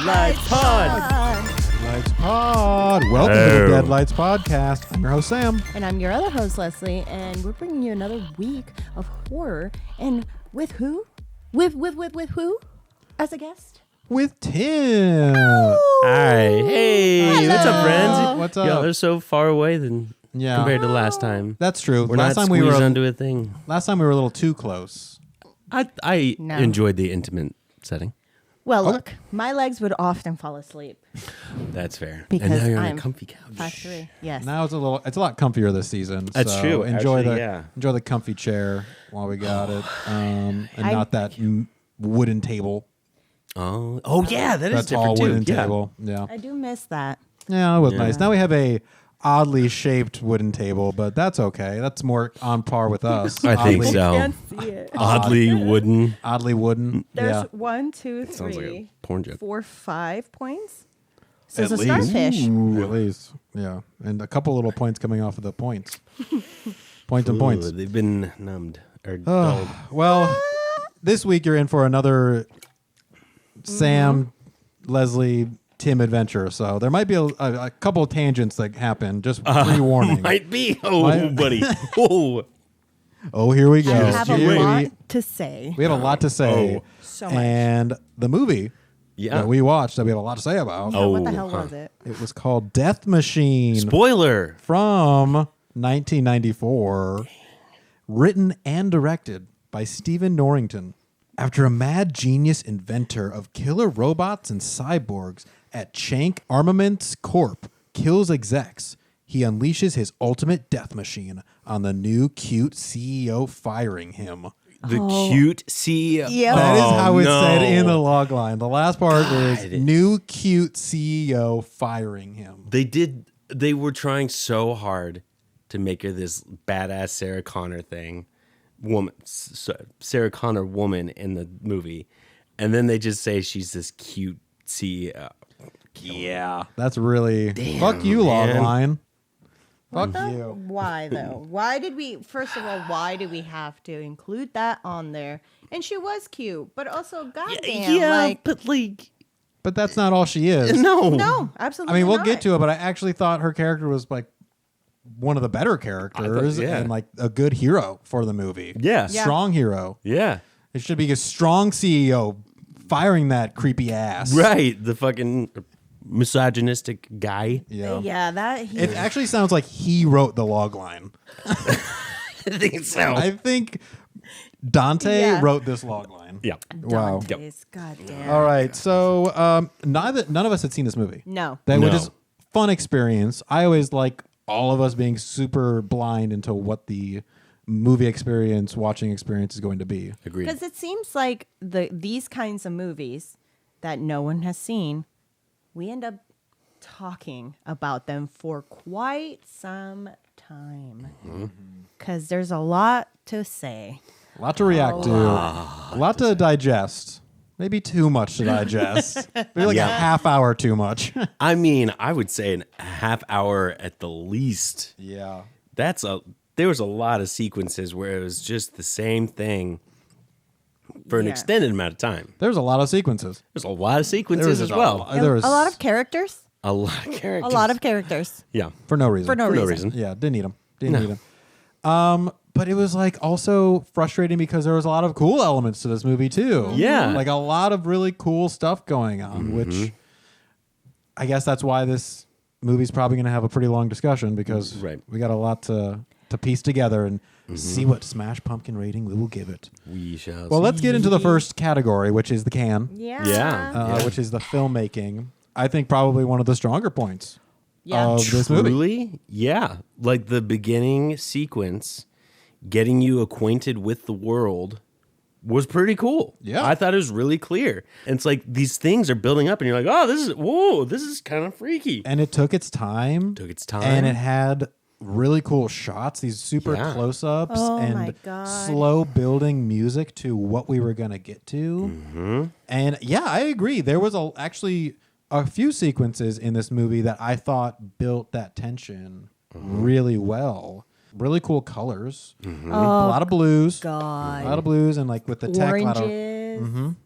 Deadlights Pod. Deadlights Pod. Welcome to the Deadlights Podcast. I'm your host, Sam. And I'm your other host, Leslie. And we're bringing you another week of horror. And with who? With who? As a guest? With Tim. Hi. Hey. Hello. What's up, friends? What's up? Yo, they're so far away than compared to last time. That's true. We're last not time we squeezed were onto a thing. Last time we were a little too close. I No. enjoyed the intimate setting. Well, Okay. look, my legs would often fall asleep. That's fair. Because and now you're on I'm a comfy couch. 5'3". Yes. Now it's a lot comfier this season. That's so true, Enjoy actually, enjoy the comfy chair while we got it, and not that wooden table. Oh yeah, that is That's different all too. wooden Yeah. table. Yeah, I do miss that. yeah, it was Yeah. nice. Now we have a oddly shaped wooden table, but that's okay. That's more on par with us. I think Oddly- so. Can't see it. Oddly wooden. Oddly wooden. There's yeah. 1, 2, Sounds like 3, a porn joke. 4, 5 points. So it's At a least. starfish. Ooh, at least. Yeah. And a couple little points coming off of the points. Points and points. Ooh, they've been numbed or dulled. Well, this week you're in for another Sam, Leslie, Tim adventure. So there might be a couple of tangents that happen. Just pre-warning. Might be. Oh, Might- buddy. Oh. Oh, here we go. I have a Here we- lot to say. We have a lot to say. Oh. So much. And the movie Yeah. that we watched that we have a lot to say about, Oh. What the hell huh. was it? it was called Death Machine. Spoiler. From 1994, written and directed by Stephen Norrington. After a mad genius inventor of killer robots and cyborgs at Chaank Armaments Corp kills execs, he unleashes his ultimate death machine on the new cute CEO, firing him. The cute CEO. Yeah. That is how it's no. said in the logline. The last part is God. new cute CEO firing him. They were trying so hard to make her this badass Sarah Connor Sarah Connor woman in the movie, and then they just say she's this cute CEO. Yeah, That's really fuck you, man. logline. Fuck you. Why though? Why did we? First of all, why do we have to include that on there? And she was cute, but also, goddamn, but like, But that's not all she is. no, absolutely. I mean, we'll not. get to it, but I actually thought her character was like one of the better characters yeah. and like a good hero for the movie. Yeah. Strong hero. yeah, It should be a strong CEO firing that creepy ass. right. The fucking misogynistic guy. Yeah. Yeah, that. He, It actually sounds like he wrote the log line. I think so. I think Dante Yeah. wrote this log line. yeah. Wow. Dante's, goddamn. All right. So none of us had seen this movie. No. That No. was just fun experience. I always like all of us being super blind into what the movie experience, watching experience is going to be. Agreed. Because it seems like these kinds of movies that no one has seen, we end up talking about them for quite some time. Because there's a lot to say. A lot to react to. A lot to digest. Maybe too much to digest. Maybe like a half hour too much. I mean, I would say a half hour at the least. Yeah. There was a lot of sequences where it was just the same thing for an Yeah. extended amount of time. There's a lot of sequences. There's a lot of There sequences was as well. A There was lot of characters. A lot of characters. A lot of characters. Yeah. for no reason. For no reason. Yeah, didn't need them. Didn't need them. But it was like also frustrating because there was a lot of cool elements to this movie too. Yeah. Like a lot of really cool stuff going on, which I guess that's why this movie's probably going to have a pretty long discussion because Right. we got a lot to piece together and see what Smash Pumpkin rating we will give it. We shall Well, see. let's get into the first category, which is the can, Yeah. Yeah. which is the filmmaking. I think probably one of the stronger points Yeah. of this movie. Truly? Yeah. Like the beginning sequence, getting you acquainted with the world was pretty cool. Yeah. I thought it was really clear. And it's like these things are building up and you're like, oh, this is kind of freaky. And it took its time. Took its time. And it had really cool shots, these super Yeah. close-ups Oh my and God. slow building music to what we were going to get to. And yeah, I agree. There was actually a few sequences in this movie that I thought built that tension really well. Really cool colors. A lot of blues. God. A lot of blues and like with the tech. A lot of, Oranges.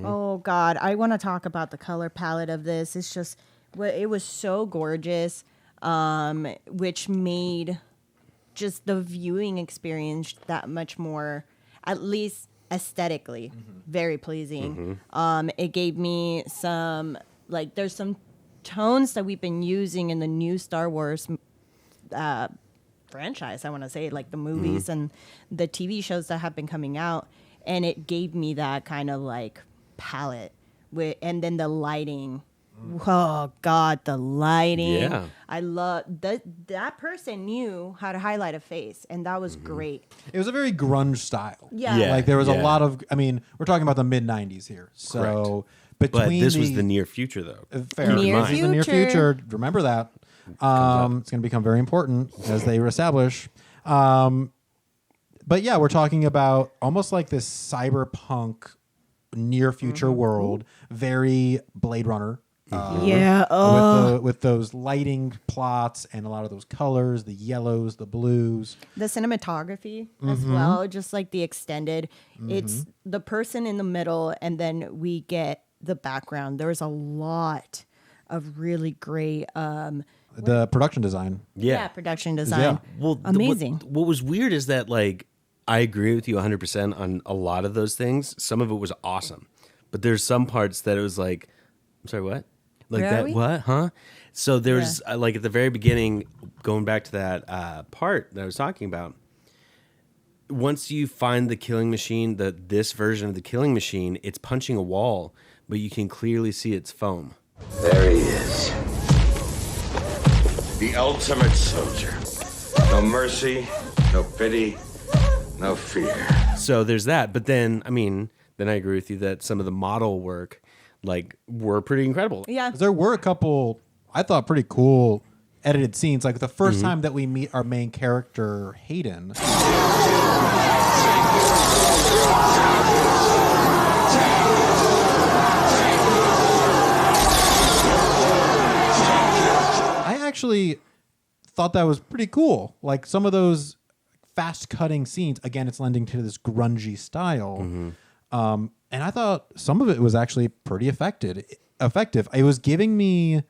Oh God, I want to talk about the color palette of this. It's just, it was so gorgeous, which made just the viewing experience that much more, at least aesthetically, very pleasing. It gave me some, like, there's some tones that we've been using in the new Star Wars franchise, I want to say, like the movies and the TV shows that have been coming out, and it gave me that kind of like palette and then the lighting. Oh God, the lighting. Yeah. I love that person knew how to highlight a face, and that was great. It was a very grunge style. Yeah. Yeah. Like there was a lot of, I mean, we're talking about the mid 90s here. So But between this was the near future, though. fair. Near This is the near future. future. Remember that. It's going to become very important as they establish. But yeah, we're talking about almost like this cyberpunk near future world, very Blade Runner. With those lighting plots and a lot of those colors, the yellows, the blues. The cinematography as well, just like the extended. It's the person in the middle, and then we get the background. There's a lot of really great The production design. Yeah. production design. Yeah. Well, amazing. What was weird is that, like, I agree with you 100% on a lot of those things. Some of it was awesome, but there's some parts that it was like, I'm sorry, what? Like Where are that? we? What? Huh? So there's like at the very beginning, going back to that part that I was talking about. Once you find the killing machine, this version of the killing machine, it's punching a wall, but you can clearly see its foam. There he is. The ultimate soldier. No mercy, no pity, no fear. So there's that. But then, I mean, then I agree with you that some of the model work, like, were pretty incredible. Yeah. There were a couple, I thought, pretty cool edited scenes. Like the first time that we meet our main character, Hayden. I actually thought that was pretty cool. Like some of those fast cutting scenes, again, it's lending to this grungy style. And I thought some of it was actually pretty effective. It was giving me,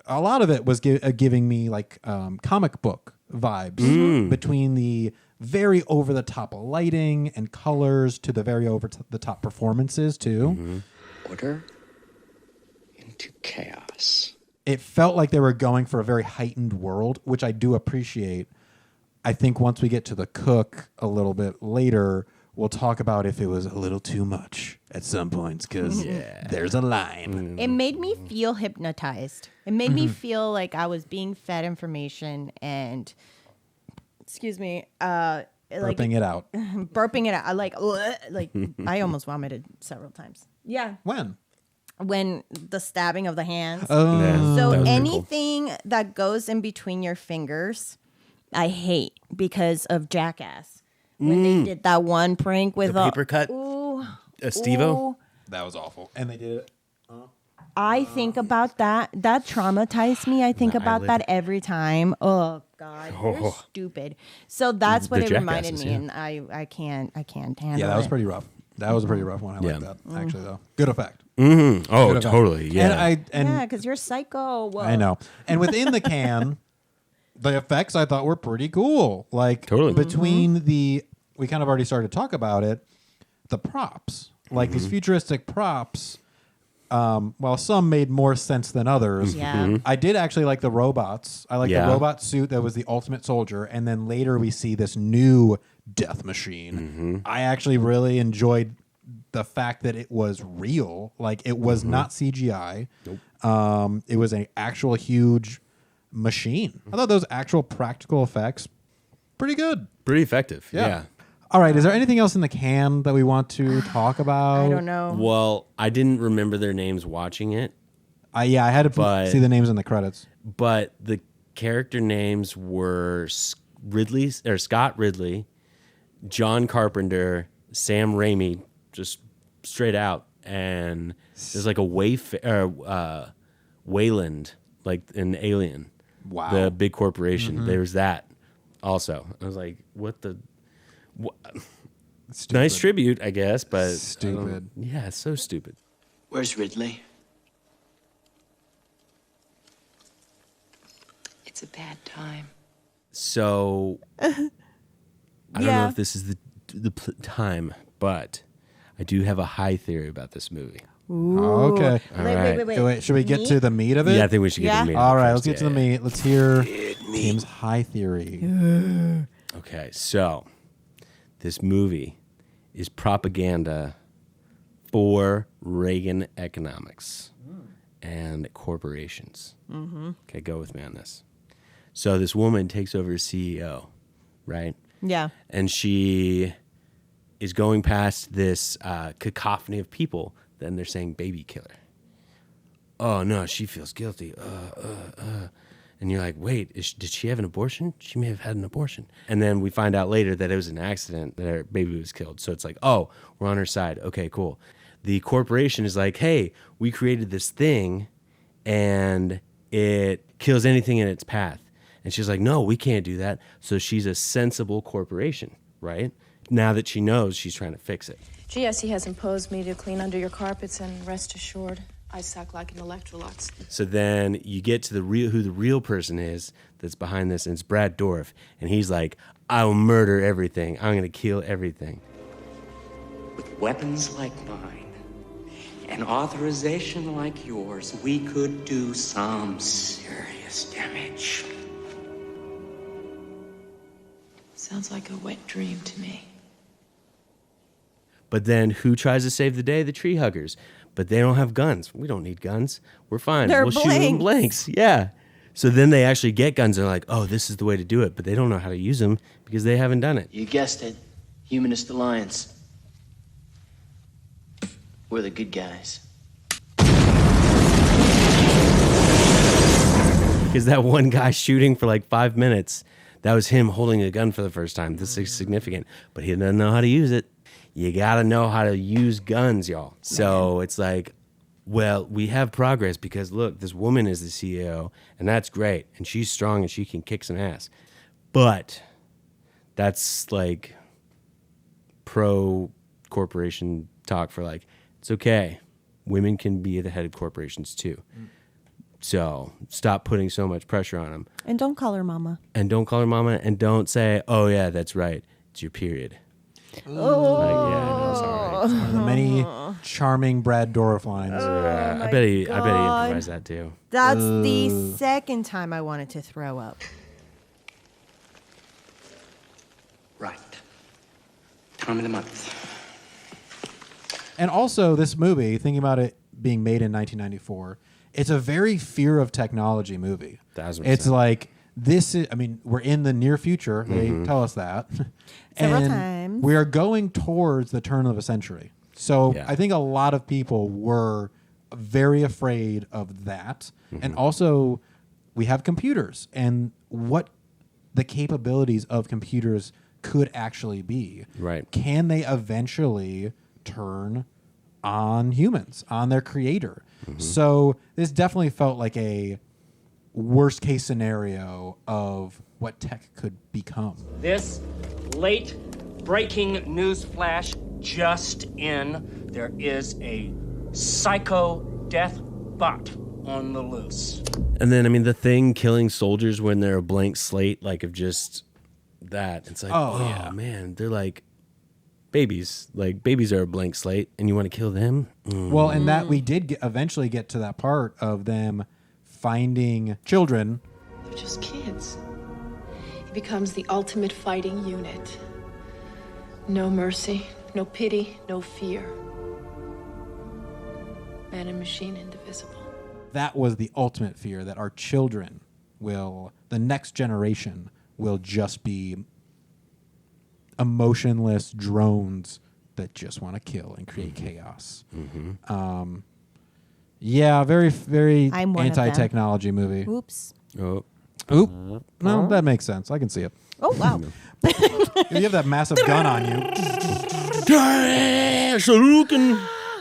a lot of it was giving me like comic book vibes between the very over the top lighting and colors to the very over the top performances too. Order into chaos. It felt like they were going for a very heightened world, which I do appreciate. I think once we get to the cook a little bit later, we'll talk about if it was a little too much at some points, because there's a line. It made me feel hypnotized. It made me feel like I was being fed information and, excuse me, like Burping it out. burping it out. I like I almost vomited several times. Yeah, when the stabbing of the hands. Oh. Yeah, So that was pretty cool. anything that goes in between your fingers, I hate because of Jackass. When they did that one prank with The paper cut? Ooh, Steve-O? ooh. That was awful. And they did it. I think about that. That traumatized me. I think about eyelid. that every time. Oh God, you're stupid. So that's what The it reminded Jackasses, me, yeah. and I can't handle Yeah, that was it. pretty rough. That was a pretty rough one. I Yeah. like that, actually, though. Good effect. Oh, Good effect. totally. Yeah. Yeah, because you're psycho. Whoa. I know. And within the can, the effects I thought were pretty cool. Like Totally. between we kind of already started to talk about it, the props. Like these futuristic props, while some made more sense than others. Yeah. I did actually like the robots. I like Yeah. the robot suit that was the ultimate soldier. And then later we see this new death machine. I actually really enjoyed the fact that it was real. Like it was not CGI. It was an actual huge machine. I thought those actual practical effects pretty good. Pretty effective. Yeah. All right. Is there anything else in the can that we want to talk about? I don't know. Well, I didn't remember their names watching it, I had to But- see the names in the credits. but the character names were Scott Ridley, John Carpenter, Sam Raimi, just straight out, and there's like a Wayland, like an alien. Wow. The big corporation. There was that also. I was like, what the? What? Nice tribute, I guess, but Stupid. Yeah, it's so stupid. Where's Ridley? It's a bad time. So I don't know if this is the time, but I do have a high theory about this movie. Okay. All right. Wait, should we get to the meat of it? Yeah, I think we should get to the meat. All right, first. let's get to the meat. Let's hear Tim's high theory. Okay, so this movie is propaganda for Reagan economics and corporations. Okay, go with me on this. So this woman takes over as CEO, right? Yeah. And she is going past this cacophony of people. Then they're saying baby killer. Oh, no, she feels guilty. And you're like, wait, did she have an abortion? She may have had an abortion. And then we find out later that it was an accident, that her baby was killed. So it's like, oh, we're on her side. Okay, cool. The corporation is like, hey, we created this thing and it kills anything in its path. And she's like, no, we can't do that. So she's a sensible corporation, right? Now that she knows, she's trying to fix it. GSE has imposed me to clean under your carpets, and rest assured, I suck like an Electrolux. So then you get to who the real person is that's behind this, and it's Brad Dourif. And he's like, I will murder everything. I'm going to kill everything. With weapons like mine and authorization like yours, we could do some serious damage. Sounds like a wet dream to me. But then who tries to save the day? The tree huggers. But they don't have guns. We don't need guns. We're fine. They're we'll shoot them blanks. Yeah. So then they actually get guns. They're like, oh, this is the way to do it. But they don't know how to use them because they haven't done it. You guessed it. Humanist Alliance. We're the good guys. Because that one guy shooting for like 5 minutes, that was him holding a gun for the first time. This is significant. But he doesn't know how to use it. You got to know how to use guns, y'all. So it's like, well, we have progress because, look, this woman is the CEO, and that's great. And she's strong, and she can kick some ass. But that's like pro-corporation talk for like, it's okay. Women can be at the head of corporations too. So stop putting so much pressure on them. And don't call her mama. And don't call her mama, and don't say, oh, yeah, that's right. It's your period. Oh. Like, yeah, I know, sorry. One of the many charming Brad Dourif lines. I bet he improvised that too. That's the second time I wanted to throw up. Right. Time of the month. And also, this movie, thinking about it being made in 1994, it's a very fear of technology movie. 1000%. It's like, this is, I mean, we're in the near future. They tell us that. Several and times. we are going towards the turn of a century. So Yeah. I think a lot of people were very afraid of that. And also, we have computers and what the capabilities of computers could actually be. Right. Can they eventually turn on humans, on their creator? So this definitely felt like a worst case scenario of what tech could become. This late breaking news flash just in. There is a psycho death bot on the loose. And then, I mean, the thing killing soldiers when they're a blank slate, like of just that. It's like, oh man, they're like babies. Like babies are a blank slate, and you want to kill them? Well, and that we did eventually get to that part of them finding children. They're just kids. He becomes the ultimate fighting unit. No mercy, no pity, no fear. Man and machine indivisible. That was the ultimate fear, that our children the next generation will just be emotionless drones that just want to kill and create chaos. Yeah, very, very I'm one of them. anti-technology movie. Oops. Oh, Oop. No, that makes sense. I can see it. Oh, wow. If you have that massive gun on you.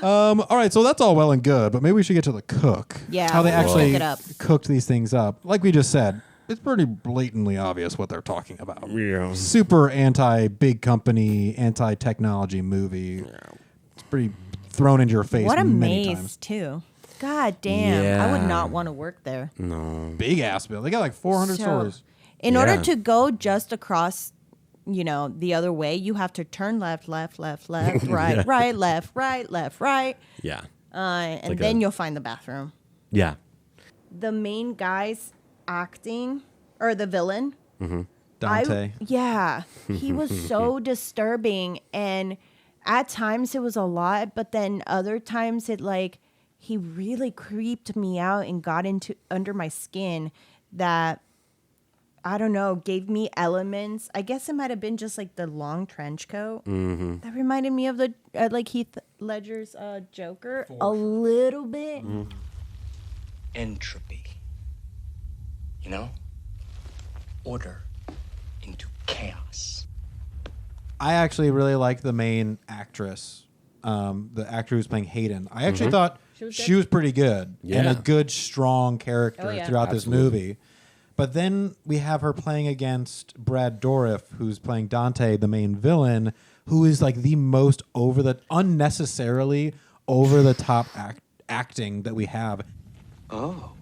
All right, so that's all well and good, but maybe we should get to the cook. Yeah, How they we'll actually cook it up. cooked these things up. Like we just said, It's pretty blatantly obvious what they're talking about. Yeah. Super anti-big company, anti-technology movie. Yeah. It's pretty thrown into your face What a many maze, times. too. God damn. I would Yeah. not want to work there. No. Big ass bill. They got like 400 stories. In order Yeah. to go just across, the other way, you have to turn left, right, left, right. Yeah. And like then a- you'll find the bathroom. Yeah. The main guy's acting, or the villain. Dante. He was so disturbing. And at times it was a lot, but then other times he really creeped me out and got under my skin that, I don't know, gave me elements. I guess it might have been just like the long trench coat. That reminded me of the Heath Ledger's Joker a little bit. Entropy. Order into chaos. I actually really like the main actress, the actor who's playing Hayden. I actually thought she was pretty good and Yeah. a good, strong character Oh, yeah. throughout this Absolutely. movie. But then we have her playing against Brad Dourif, who's playing Dante, the main villain, who is like the most unnecessarily over the top acting that we have. Oh.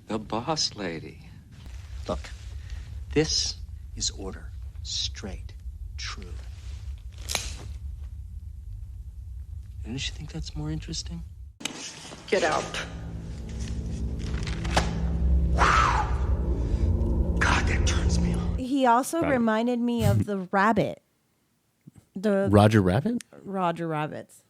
The boss lady. Look, this is order. Straight. True. Don't you think that's more interesting? Get out. God, that turns me on. He also reminded me of the rabbit. The Roger Rabbit? Roger Rabbits.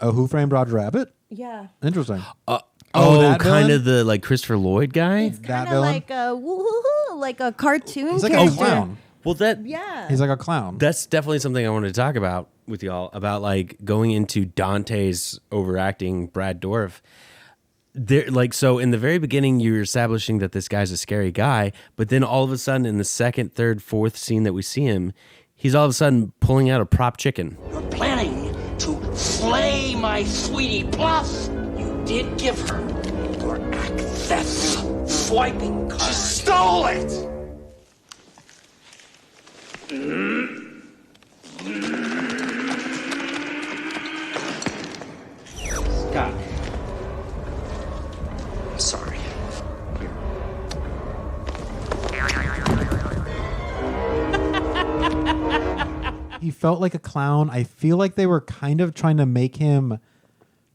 Oh, Who Framed Roger Rabbit? Yeah. Interesting. Oh, that kind villain? of the like Christopher Lloyd guy? That Kind of villain? like a woo-hoo-hoo, like a cartoon He's like character. a clown. Well, Yeah. He's like a clown. that's definitely something I wanted to talk about with y'all about like going into Dante's overacting Brad Dourif. There, so in the very beginning, you're establishing that this guy's a scary guy, but then all of a sudden, in the second, third, fourth scene that we see him, he's all of a sudden pulling out a prop chicken. You're planning to slay my sweetie. Plus, you did give her your access swiping card. She stole it! Scott. I'm sorry. He felt like a clown. I feel like they were kind of trying to make him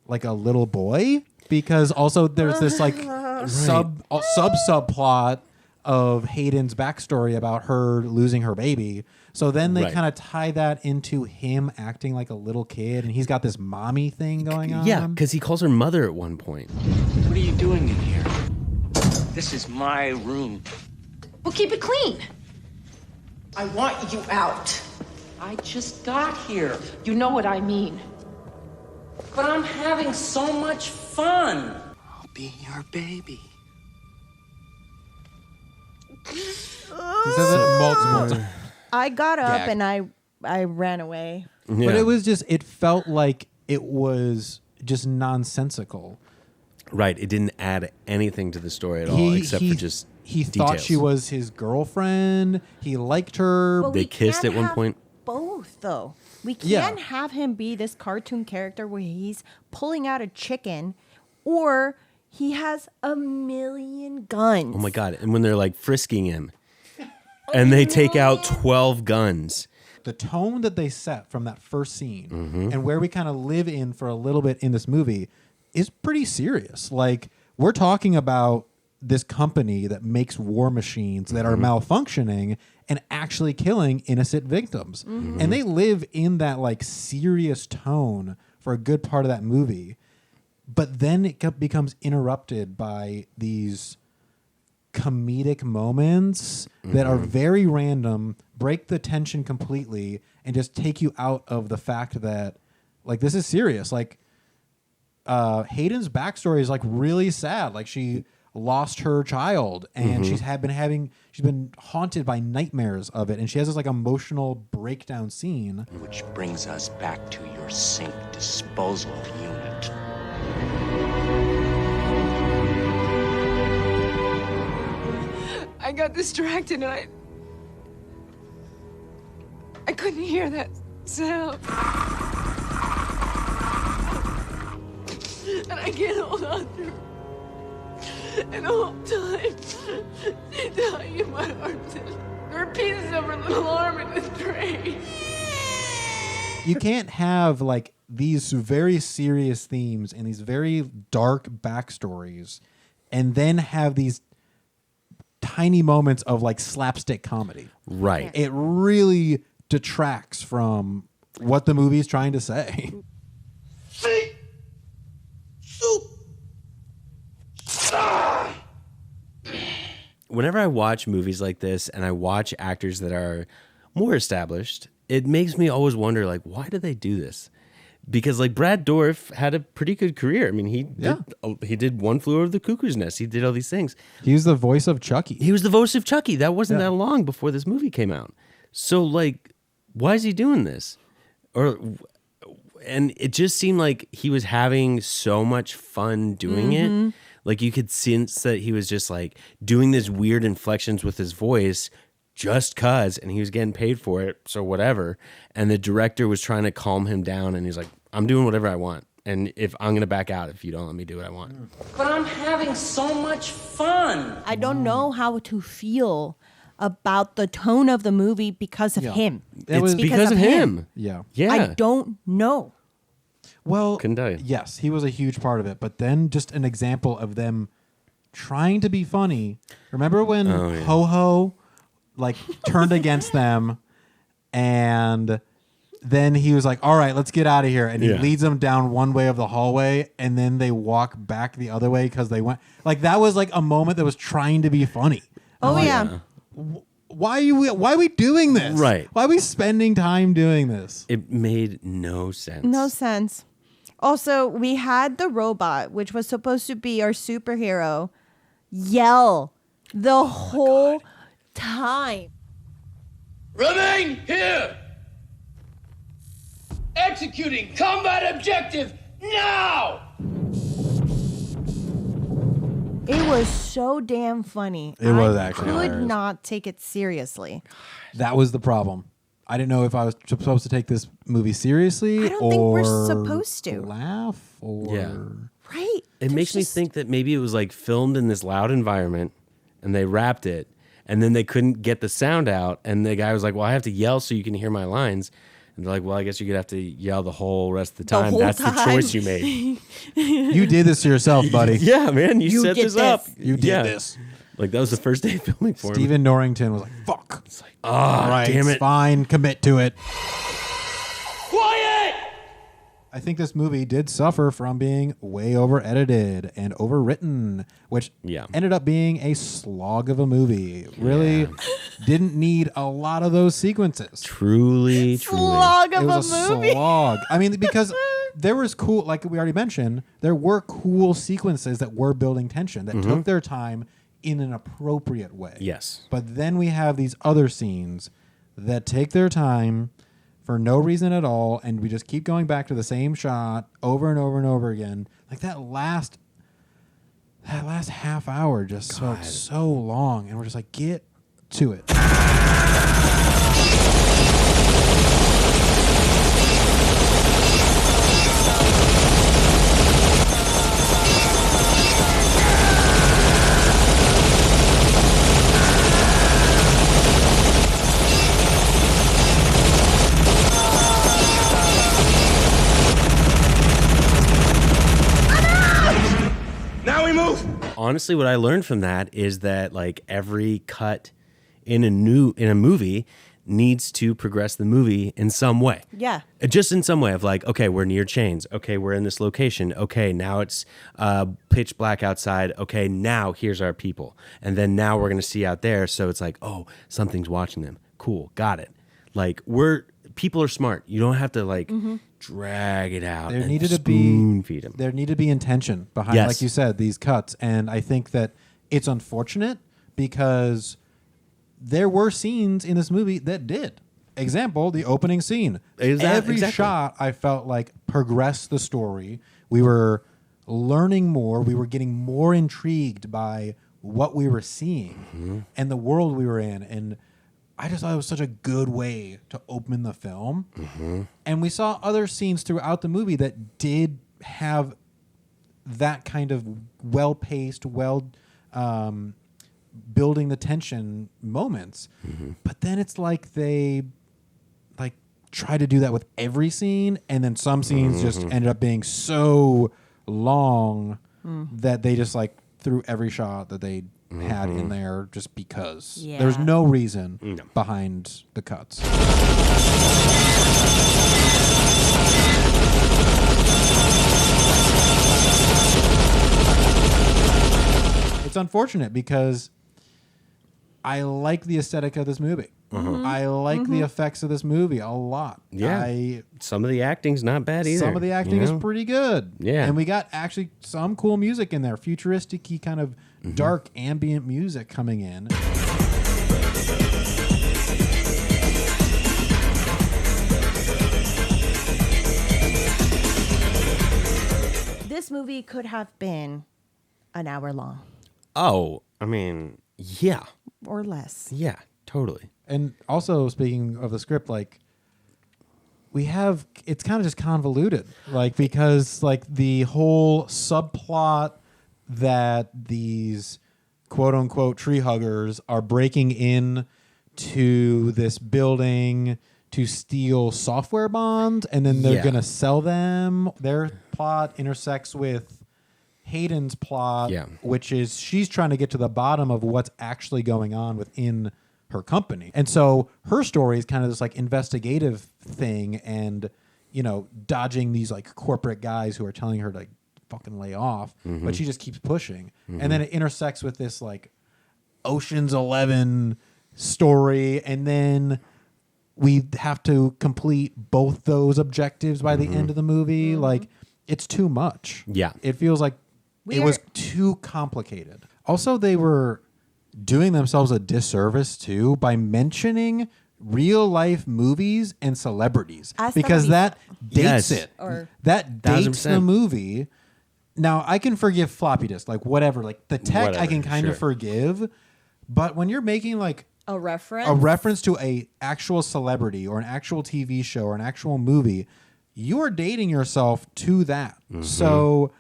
like a little boy, because also there's this like subplot of Hayden's backstory about her losing her baby. So then they Right. kind of tie that into him acting like a little kid, and he's got this mommy thing going on. Yeah, because he calls her mother at one point. What are you doing in here? This is my room. Well, keep it clean. I want you out. I just got here. You know what I mean. But I'm having so much fun. I'll be your baby. He says it multiple times. I got up Gag. and I ran away. But it was just, it felt like it was just nonsensical. Right. It didn't add anything to the story at all, except for just he details. thought she was his girlfriend. He liked her. But They we kissed can't at one have point. Both though. We Yeah. can't have him be this cartoon character where he's pulling out a chicken, or he has a million guns. Oh my God. And when they're like frisking him and they take out 12 guns. The tone that they set from that first scene Mm-hmm. and where we kind of live in for a little bit in this movie is pretty serious. Like, we're talking about this company that makes war machines that are Mm-hmm. malfunctioning and actually killing innocent victims. Mm-hmm. And they live in that like serious tone for a good part of that movie. But then it becomes interrupted by these comedic moments that are very random, break the tension completely, and just take you out of the fact that like this is serious. Like Hayden's backstory is like really sad. Like she lost her child and she's been haunted by nightmares of it, and she has this like emotional breakdown scene. Which brings us back to your sink disposal unit. I got distracted and I couldn't hear that sound. And I can't hold on to it. And the whole time, she's dying in my arms. And there are pieces of her little arm in the tray. You can't have like these very serious themes and these very dark backstories and then have these tiny moments of like slapstick comedy. Right. It really detracts from what the movie is trying to say. Whenever I watch movies like this and I watch actors that are more established, it makes me always wonder, like, why did they do this? Because like Brad Dourif had a pretty good career. I mean, he did One Flew Over the Cuckoo's Nest. He did all these things. He was the voice of Chucky. He was the voice of Chucky. That wasn't that long before this movie came out. So like, why is he doing this? And it just seemed like he was having so much fun doing it. Like you could sense that he was just like doing these weird inflections with his voice just cause, and he was getting paid for it, so whatever. And the director was trying to calm him down, and he's like, I'm doing whatever I want. And if I'm going to back out if you don't let me do what I want. But I'm having so much fun. I don't know how to feel about the tone of the movie because of him. It's because of him. Yeah. I don't know. Well, Couldn't tell you. yes, he was a huge part of it. But then just an example of them trying to be funny. Remember when Ho-Ho like turned against them and then he was like, all right, let's get out of here. And he leads them down one way of the hallway and then they walk back the other way because they went. Like that was like a moment that was trying to be funny. Why are we doing this? Right. Why are we spending time doing this? It made no sense. No sense. Also, we had the robot, which was supposed to be our superhero, yell the whole time. Remain here! Executing combat objective now! It was so damn funny. It was actually I could hilarious. not take it seriously. That was the problem. I didn't know if I was supposed to take this movie seriously I don't think we're supposed to. laugh or... Right. It makes me think that maybe it was like filmed in this loud environment and they wrapped it and then they couldn't get the sound out. And the guy was like, well, I have to yell so you can hear my lines. And they're like, well, I guess you're going to have to yell the whole rest of the time. That's the choice you made. You did this to yourself, buddy. Yeah, man. You set did this up. You did this. Like, that was the first day of filming for him. Stephen Norrington was like, fuck. It's like, All right, damn it's it. fine. Commit to it. Quiet! I think this movie did suffer from being way over-edited and overwritten, which ended up being a slog of a movie. Really didn't need a lot of those sequences. Truly. Slog of It was a movie. slog. I mean, because there was cool, like we already mentioned, there were cool sequences that were building tension, that took their time in an appropriate way. Yes. But then we have these other scenes that take their time for no reason at all, and we just keep going back to the same shot over and over and over again. Like that last half hour just felt so long, and we're just like, get to it. Now we move. Honestly, what I learned from that is that like every cut in a movie needs to progress the movie in some way. Yeah. Just in some way of like, okay, we're near chains. Okay, we're in this location. Okay, now it's pitch black outside. Okay, now here's our people. And then now we're going to see out there. So it's like, oh, something's watching them. Cool, got it. Like people are smart. You don't have to like drag it out. There and needed to spoon be feed them. There needed to be intention behind, Yes. like you said, these cuts. And I think that it's unfortunate because there were scenes in this movie that did. Example, the opening scene. Every shot I felt like progressed the story. We were learning more. We were getting more intrigued by what we were seeing and the world we were in. And I just thought it was such a good way to open the film. And we saw other scenes throughout the movie that did have that kind of well-paced, building the tension moments. But then it's like they try to do that with every scene, and then some scenes just ended up being so long that they just threw every shot that they had in there just because. There's no reason behind the cuts. It's unfortunate because I like the aesthetic of this movie. I like the effects of this movie a lot. Yeah. Some of the acting's not bad either. Some of the acting is pretty good. Yeah. And we got actually some cool music in there. Futuristic-y kind of dark ambient music coming in. This movie could have been an hour long. Oh, I mean, yeah. Or less. Yeah, totally. And also, speaking of the script, it's kind of just convoluted, because the whole subplot that these quote unquote tree huggers are breaking in to this building to steal software bonds, and then they're going to sell them. Their plot intersects with Hayden's plot, which is she's trying to get to the bottom of what's actually going on within her company. And so her story is kind of this investigative thing and, dodging these corporate guys who are telling her to fucking lay off, but she just keeps pushing. And then it intersects with this Ocean's 11 story. And then we have to complete both those objectives by the end of the movie. It's too much. Yeah. It feels like it was too complicated. Also, they were doing themselves a disservice too by mentioning real life movies and celebrities because that dates it. That dates the movie. Now I can forgive floppy disk, whatever, the tech I can kind of forgive, but when you're making a reference to a actual celebrity or an actual TV show or an actual movie, you are dating yourself to that. So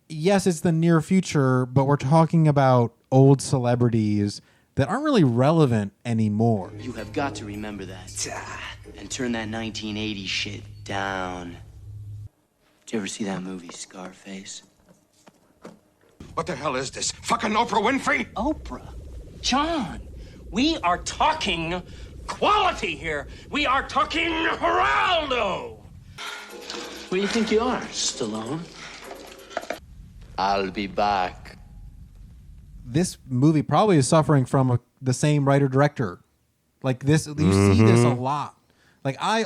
yes, it's the near future, but we're talking about old celebrities that aren't really relevant anymore. You have got to remember that. And turn that 1980 shit down. Did you ever see that movie, Scarface? What the hell is this? Fucking Oprah Winfrey? Oprah. John, we are talking quality here. We are talking Geraldo. Who do you think you are, Stallone? I'll be back. This movie probably is suffering from the same writer-director. You see this a lot. I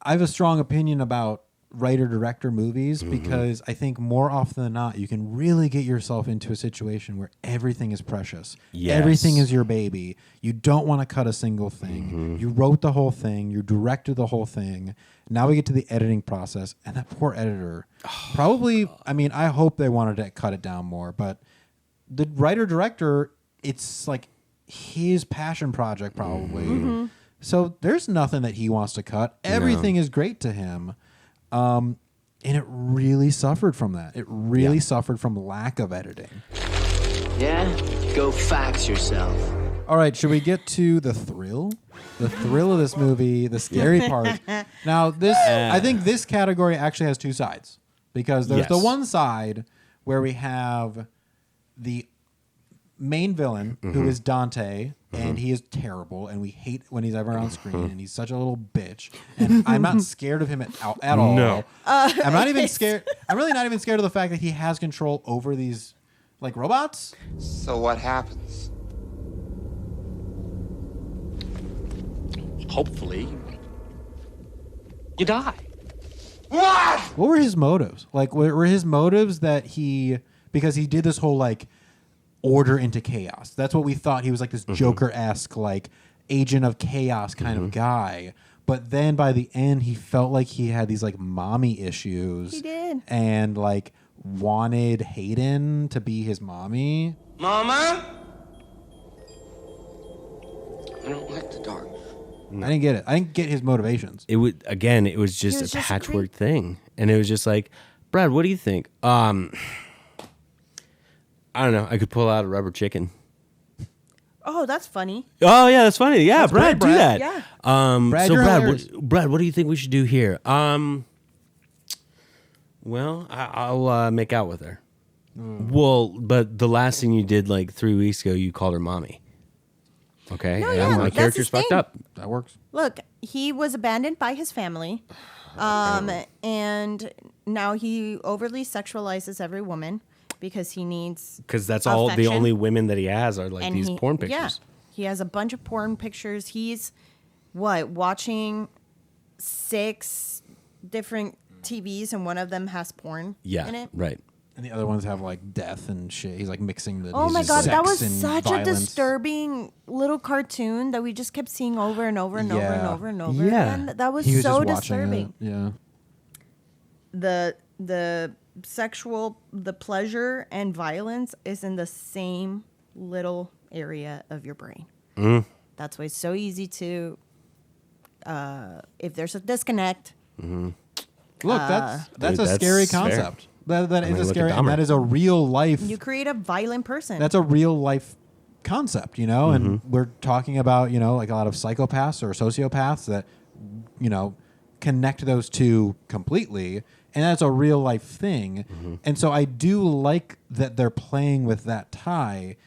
have a strong opinion about writer-director movies because I think more often than not, you can really get yourself into a situation where everything is precious. Yes. Everything is your baby. You don't want to cut a single thing. You wrote the whole thing. You directed the whole thing. Now we get to the editing process, and that poor editor probably, I hope they wanted to cut it down more, but the writer-director, it's his passion project probably. So there's nothing that he wants to cut. Everything is great to him. And it really suffered from that. It really suffered from lack of editing. Yeah? Go fax yourself. All right, should we get to the thrill? The thrill of this movie, the scary part. Now, I think this category actually has two sides. Because there's the one side where we have the main villain, who is Dante, and he is terrible, and we hate when he's ever on screen, and he's such a little bitch. And I'm not scared of him at all. No. I'm not even scared. I'm really not even scared of the fact that he has control over these robots. So what happens? Hopefully, you die. What? What were his motives? Were his motives that because he did this whole order into chaos? That's what we thought. He was this Joker-esque agent of chaos kind of guy. But then by the end, he felt like he had these mommy issues. He did. And wanted Hayden to be his mommy. Mama? I don't like the dark. I didn't get it. I didn't get his motivations. It was just was a just patchwork thing, and it was just like, Brad, what do you think? I don't know. I could pull out a rubber chicken. Oh, that's funny. Oh yeah, that's funny. Yeah, That's Brad, great, do Brad. that. Yeah. Brad, So you're Brad, hilarious. Brad, what do you think we should do here? Well, I'll make out with her. Well, but the last thing you did like 3 weeks ago, you called her mommy. Okay, No, and yeah, my that's character's his thing. fucked up. That works. Look, he was abandoned by his family, and now he overly sexualizes every woman because he needs. Because that's all the affection. only women that he has are like these porn pictures. Yeah, he has a bunch of porn pictures. He's watching 6 different TVs, and one of them has porn Yeah, in it. right. And the other ones have like death and shit. He's like mixing the. Oh my sex god, that was and such violence. a disturbing little cartoon that we just kept seeing over and over and over and Yeah. over and over Yeah. again. That was He was so just watching disturbing. it. Yeah. The sexual, the pleasure and violence is in the same little area of your brain. That's why it's so easy to, if there's a disconnect. Look, that's Dude, a that's scary fair. concept. That I mean, is a look at scary, and Dahmer. that is a real life. You create a violent person. That's a real life concept, you know. And we're talking about, you know, like a lot of psychopaths or sociopaths that, you know, connect those two completely, and that's a real life thing. And so I do like that they're playing with that tie,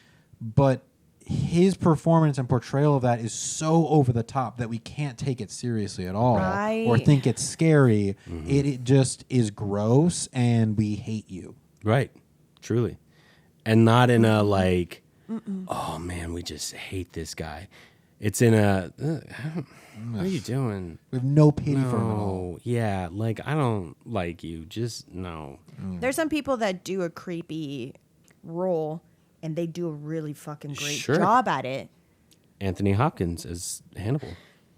but his performance and portrayal of that is so over the top that we can't take it seriously at all Right. or think it's scary. It just is gross, and we hate you. Right. Truly. And not in a like, oh man, we just hate this guy. It's in a, what are you doing? We have no pity for him at all. No. Yeah. Like, I don't like you. Just no. There's some people that do a creepy role and they do a really fucking great Sure. job at it. Anthony Hopkins as Hannibal.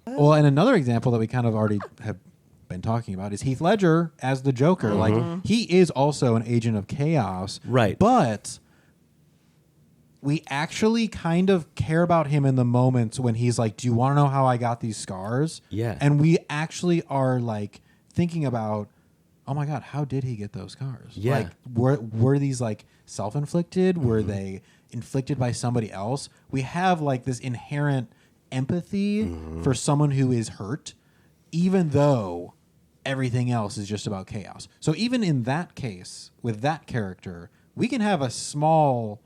Well, and another example that we kind of already have been talking about is Heath Ledger as the Joker. Like, he is also an agent of chaos. Right. But we actually kind of care about him in the moments when he's like, do you want to know how I got these scars? Yeah. And we actually are like thinking about, oh my God, how did he get those scars? Yeah. Like, were these like self-inflicted? Were they inflicted by somebody else? We have like this inherent empathy for someone who is hurt, even though everything else is just about chaos. So even in that case, with that character, we can have a small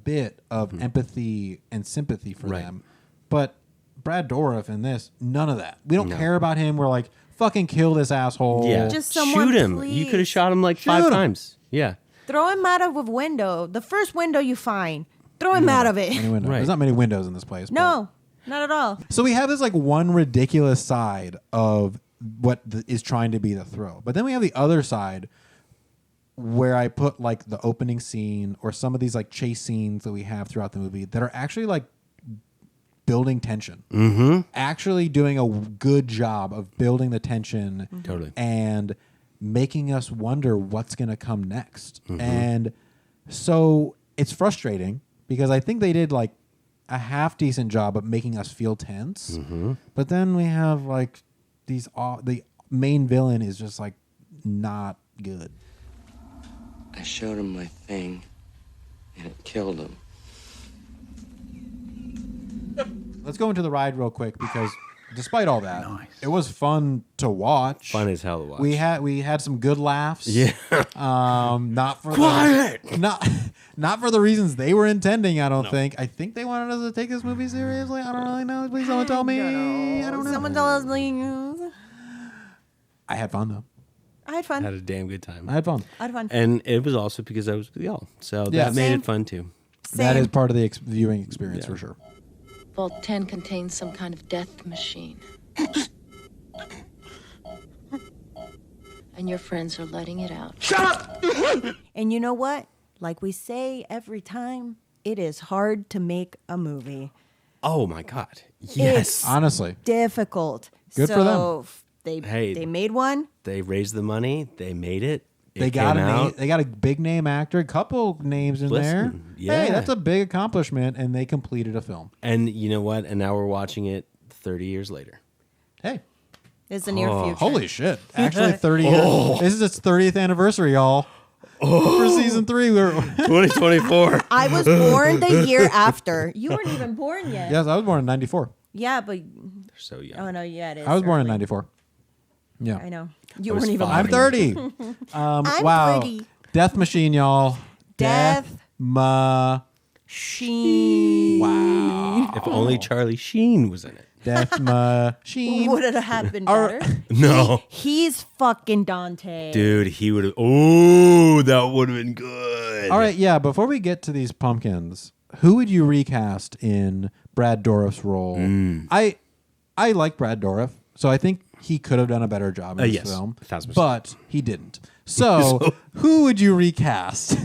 bit of empathy and sympathy for Right. them. But Brad Dourif in this, none of that. We don't No. care about him. We're like, fucking kill this asshole. Yeah. Just someone, shoot him. You please. could have shot him like Shoot 5 him. times. Yeah. Throw him out of a window. The first window you find, throw him out of it. Any window. Right. There's not many windows in this place. No, not at all. So we have this like one ridiculous side of what is trying to be the throw. But then we have the other side where I put like the opening scene or some of these like chase scenes that we have throughout the movie that are actually like building tension. Actually doing a good job of building the tension. Totally. And making us wonder what's going to come next. And so it's frustrating because I think they did like a half decent job of making us feel tense. But then we have like these the main villain is just like not good. I showed him my thing, and it killed him. Let's go into the ride real quick because despite all that, it was fun to watch. Fun as hell to watch. We had some good laughs. Yeah. Not for Quiet! not for the reasons they were intending. I don't think. I think they wanted us to take this movie seriously. I don't really know. Please someone tell me. I don't know. Someone tell us. I had fun though. I had fun. Had a damn good time. I had fun. I had fun. And it was also because I was with y'all. So Yeah. that made Same. it fun too. That Same. is part of the viewing experience for sure. Vault 10 contains some kind of death machine. And your friends are letting it out. And you know what? Like we say every time, it is hard to make a movie. Oh my God. Yes. Honestly, Difficult. Good for them. They Hey. they made one. They raised the money. They made it. They got a big name actor, a couple names in there. Yeah. Hey, that's a big accomplishment, and they completed a film. And you know what? And now we're watching it 30 years later. Hey. It's the near future. Holy shit. Actually, 30 years. This is its 30th anniversary, y'all. For season 3, we're 2024. I was born the year after. You weren't even born yet. Yes, I was born in 94. Yeah, but... They're so young. Oh, no, yeah, it is. I was born in early. 94. Yeah. I know. You weren't even I'm born. 30. I'm wow. 30. Death Machine, y'all. Death Machine. Wow. If only Charlie Sheen was in it. Death Machine. Would it have been better? No. He's fucking Dante. Dude, he would have. Oh, that would have been good. All right, yeah. Before we get to these pumpkins, who would you recast in Brad Dourif's role? I like Brad Dourif, so I think he could have done a better job in this yes, film, 1000%. but he didn't. So, who would you recast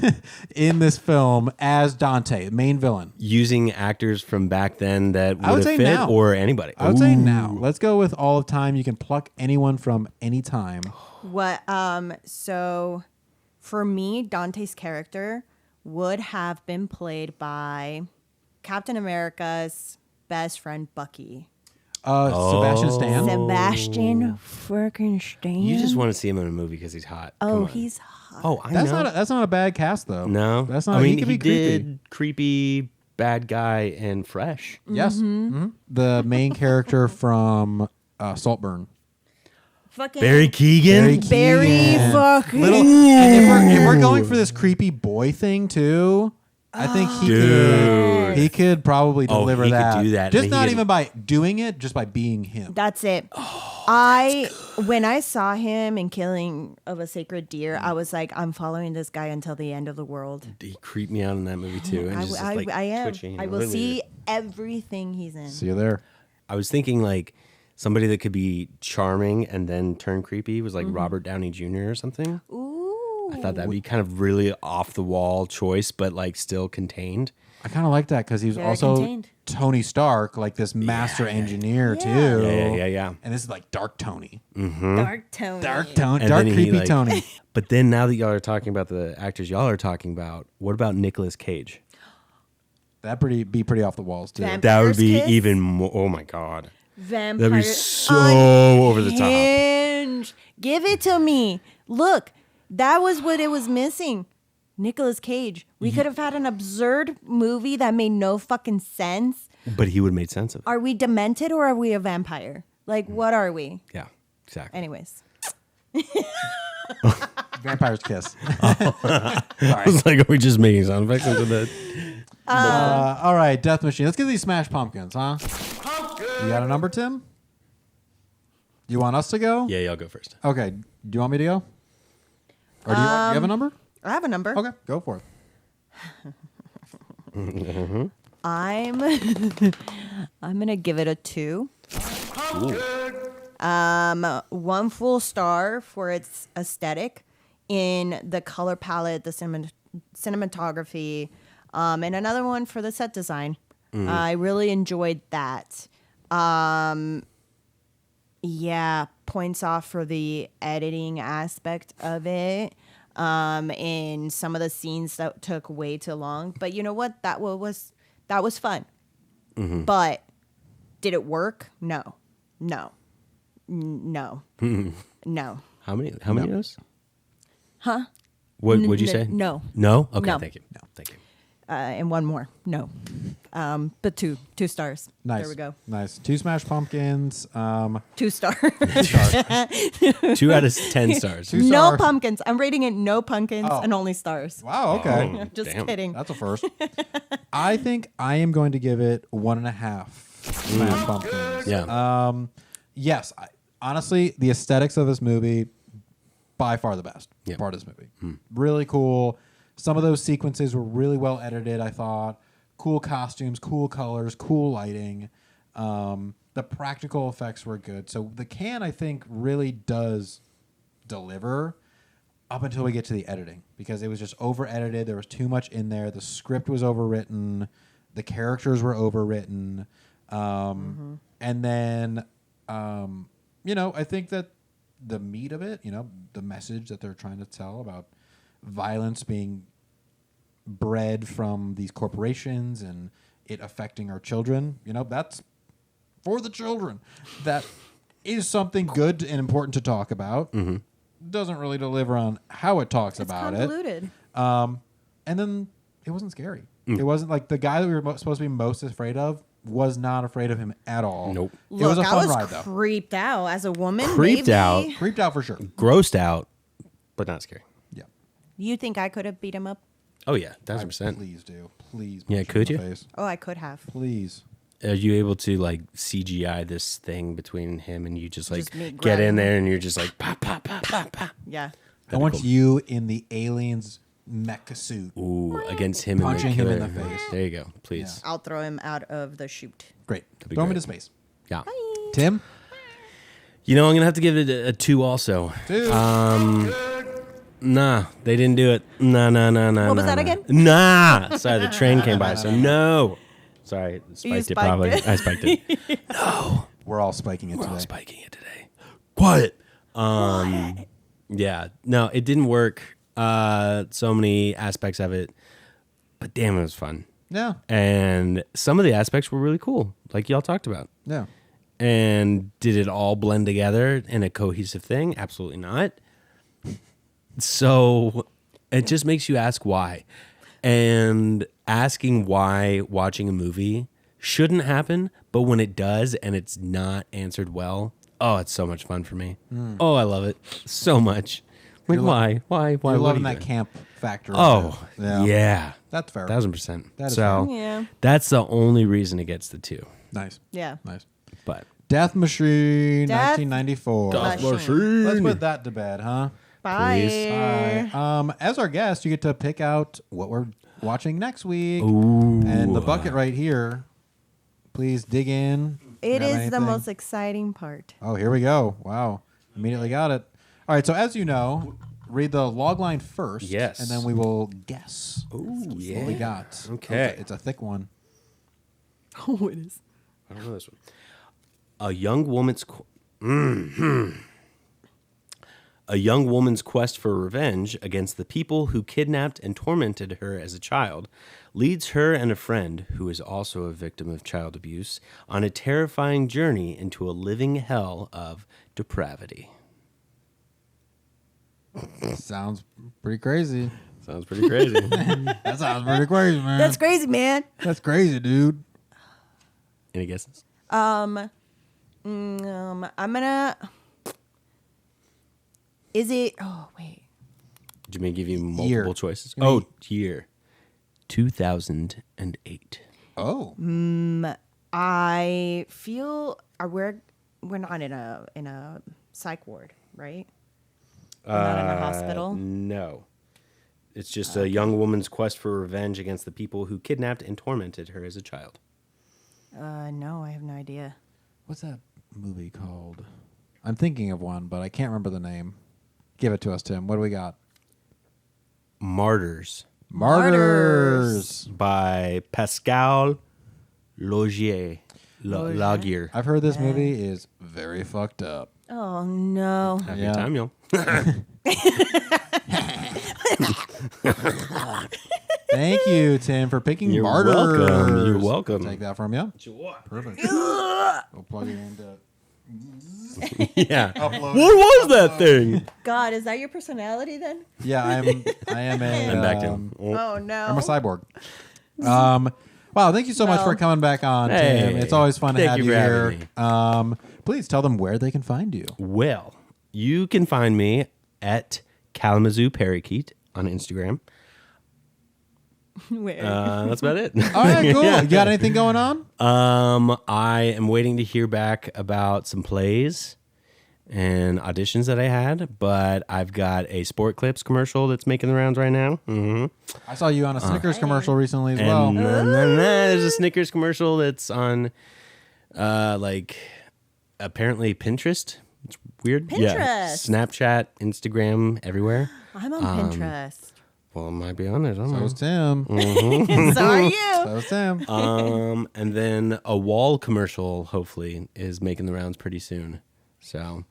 in this film as Dante, main villain? Using actors from back then that I would would say have fit, now. or anybody. I would say now. Let's go with all of time. You can pluck anyone from any time. What? So, for me, Dante's character would have been played by Captain America's best friend, Bucky. Sebastian Stan. Sebastian freaking Stan. You just want to see him in a movie because he's hot. Oh, Come on. he's hot. Oh, I That's know. not a bad cast though. No, that's not. I mean, he could he be creepy. did creepy bad guy and Fresh. Yes, the main character from Saltburn. Fucking Barry Keoghan. Barry fucking. And if we're going for this creepy boy thing too, I think he could probably deliver he could that. do that. Just And he not could- even by doing it, just by being him. That's it. When I saw him in Killing of a Sacred Deer, I was like, I'm following this guy until the end of the world. He creeped me out in that movie too. And just, I am. twitching. I will see everything he's in. See you there. I was thinking like somebody that could be charming and then turn creepy was like Robert Downey Jr. or something. Ooh. I thought that'd be kind of really off the wall choice, but like still contained. I kind of like that because he was Very also contained. Tony Stark, like this master engineer too. Yeah. And this is like Dark Tony. Dark Tony. Dark Tony. And Dark then he, creepy like- Tony. But then now that y'all are talking about the actors y'all are talking about, what about Nicolas Cage? That'd be pretty off the walls too. Vamp- That would be Kiss? even more. Oh my god, Vampire. that'd be so over the top. Unhinged. Give it to me. Look, that was what it was missing. Nicolas Cage. We could have had an absurd movie that made no fucking sense. But he would have made sense of it. Are we demented or are we a vampire? Like, what are we? Yeah, exactly. Anyways. Vampire's Kiss. I was like, are we just making sound effects into that? All right, Death Machine. Let's get these Smash Pumpkins, huh? You got a number, Tim? You want us to go? Yeah, y'all go first. Okay. Do you want me to go? Or do you have a number? I have a number. Okay, go for it. I'm gonna give it a 2. One full star for its aesthetic in the color palette, the cinematography, and another one for the set design. I really enjoyed that. Yeah, points off for the editing aspect of it. In some of the scenes that took way too long, but you know what? That was fun. But did it work? No. No. How many No. no's? Huh? What would you say? No. No? Okay, No. thank you. No, thank you. And one more. No. But two stars. Nice. There we go. Nice. 2 Smash Pumpkins. 2 stars. 2 out of 10 stars. 2 No stars. pumpkins. I'm rating it no pumpkins Oh. and only stars. Wow, okay. Oh, Just damn. kidding. That's a first. I think I am going to give it 1.5 Smash Pumpkins. Yeah. Yes. Honestly, the aesthetics of this movie, by far the best Yeah. part of this movie. Really cool. Some of those sequences were really well edited, I thought. Cool costumes, cool colors, cool lighting. The practical effects were good. So the can, I think, really does deliver up until we get to the editing, because it was just over-edited. There was too much in there. The script was overwritten. The characters were overwritten. And then, I think that the meat of it, the message that they're trying to tell about violence being bred from these corporations and it affecting our children, that's for the children. That is something good and important to talk about. Mm-hmm. Doesn't really deliver on how it talks about convoluted. it. And then it wasn't scary. It wasn't like the guy that we were supposed to be most afraid of was not afraid of him at all. Nope. It was a fun I was ride, though. creeped out as a woman. Creeped maybe. out. Creeped out for sure. Grossed out, but not scary. Yeah. You think I could have beat him up? Oh yeah, 1,000%. Please do. Please. Yeah, punch him could in the you? face. Oh, I could have. Please. Are you able to like CGI this thing between him and you just like Just me get grabbing in there him. and you're just like pop, pop, pop, pop, pop. Yeah. I want you in the alien's mecha suit. Ooh, against him Punching and the him killer. in the face. There you go, please. I'll throw him out of the chute. Great. be Throw him great. into space. Yeah. Tim? You know, I'm gonna have to give it a 2 also. 2. Nah, they didn't do it. Nah. What was that nah. again? Nah. Sorry, the train came by, so no. Sorry, spiked it spiked probably. it? I spiked it. No. We're all spiking it We're today. all spiking it today. Quiet. Yeah. No, it didn't work. So many aspects of it, but damn, it was fun. Yeah. And some of the aspects were really cool, like y'all talked about. Yeah. And did it all blend together in a cohesive thing? Absolutely not. So it just makes you ask why. And asking why watching a movie shouldn't happen, but when it does and it's not answered well, oh, it's so much fun for me. Oh, I love it so much. Like, why? Why? You're What are loving you that doing? camp factor. Oh, of it. yeah. That's fair. 1,000%. That is So fair. Yeah. that's the only reason it gets the 2. Nice. Yeah. Nice. But Death Machine, Death 1994. Machine. Let's put that to bed, huh? Bye. Hi. As our guest, you get to pick out what we're watching next week. And the bucket right here. Please dig in. It Grab is the anything. most exciting part. Oh, here we go. Wow. Immediately got it. All right. So as you know, read the log line first. Yes. And then we will guess ooh, yeah. what we got. Okay. It's a thick one. Oh, it is. I don't know this one. A young woman's a young woman's quest for revenge against the people who kidnapped and tormented her as a child leads her and a friend, who is also a victim of child abuse, on a terrifying journey into a living hell of depravity. Sounds pretty crazy. Sounds pretty crazy. That sounds pretty crazy, man. That's crazy, man. That's crazy, dude. Any guesses? I'm gonna. Is it? Oh wait. Did you may give you multiple Year. choices? Give me- Oh, year. 2008. Oh. I feel we're not in a psych ward, right? We're not in a hospital. No. It's just a young woman's quest for revenge against the people who kidnapped and tormented her as a child. No, I have no idea. What's that movie called? I'm thinking of one, but I can't remember the name. Give it to us, Tim. What do we got? Martyrs Martyrs. by Pascal Laugier. Laugier. I've heard this movie is very fucked up. Oh no. Have Yeah. your time, y'all. Thank you, Tim, for picking You're Martyrs. welcome. You're welcome. Take that from you. Perfect. We'll plug it into. Yeah. Upload. What was that thing? God, is that your personality then? Yeah, I am a. I'm back to him. Oh no. I'm a cyborg. Wow, thank you so much for coming back on, Tim. It's always fun to thank have you you for here. having Please tell them where they can find you. Well, you can find me at Kalamazoo Parakeet on Instagram. Where? That's about it. All right, cool. Yeah. You got anything going on? I am waiting to hear back about some plays and auditions that I had, but I've got a Sport Clips commercial that's making the rounds right now. Mm-hmm. I saw you on a Snickers commercial recently as And well. there's a Snickers commercial that's on, apparently Pinterest. It's weird. Yeah. Pinterest. Snapchat, Instagram, everywhere. I'm on Pinterest. Well, it might be on there. I don't So know. is Tim. So are you. So is Tim. And then a wall commercial, hopefully, is making the rounds pretty soon. So,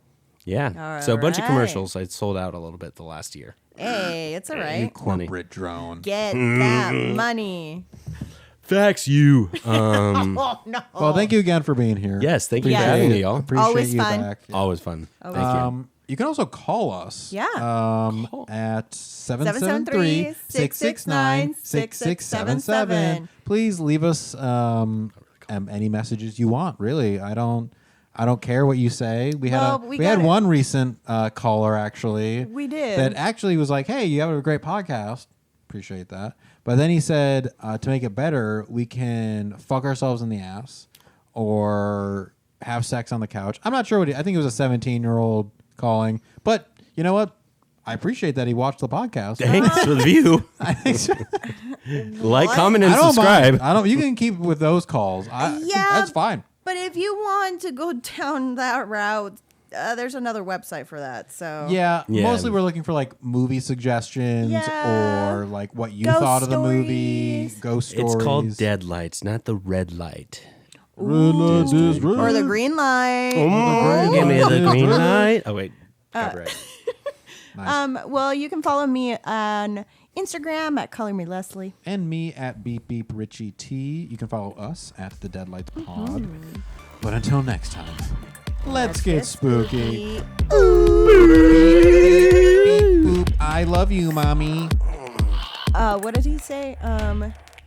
Yeah. So a bunch of right. commercials. I sold out a little bit the last year. Hey, it's all You right. corporate drone. Get that money. Fax you. Oh no. Well, thank you again for being here. Yes, thank you for Yes. having me, y'all. Appreciate Always you fun. back. Always fun. Always Thank you. You can also call us. Yeah. At 773-669-6677. Please leave us any messages you want. Really, I don't care what you say. We had Well, we had got it. one recent caller actually. We did. That actually was like, "Hey, you have a great podcast. Appreciate that." But then he said, to make it better, we can fuck ourselves in the ass or have sex on the couch. I'm not sure what I think it was a 17-year-old calling, but you know what? I appreciate that he watched the podcast. Thanks for the view. Like, comment, and I don't subscribe. mind. I don't. You can keep with those calls. That's fine. But if you want to go down that route, there's another website for that. So Yeah, Yeah. mostly we're looking for like movie suggestions Yeah. or like what you Ghost thought of the movie, stories. ghost stories. It's called Deadlights, not the red light. Red light is red. or the green light. Give me the green light. Oh wait, copyright. Well, you can follow me on Instagram at Color Me Leslie. And me at Beep Beep Richie T. You can follow us at the Deadlights Pod. But until next time, let's get spooky. Beep, boop. I love you, mommy. What did he say?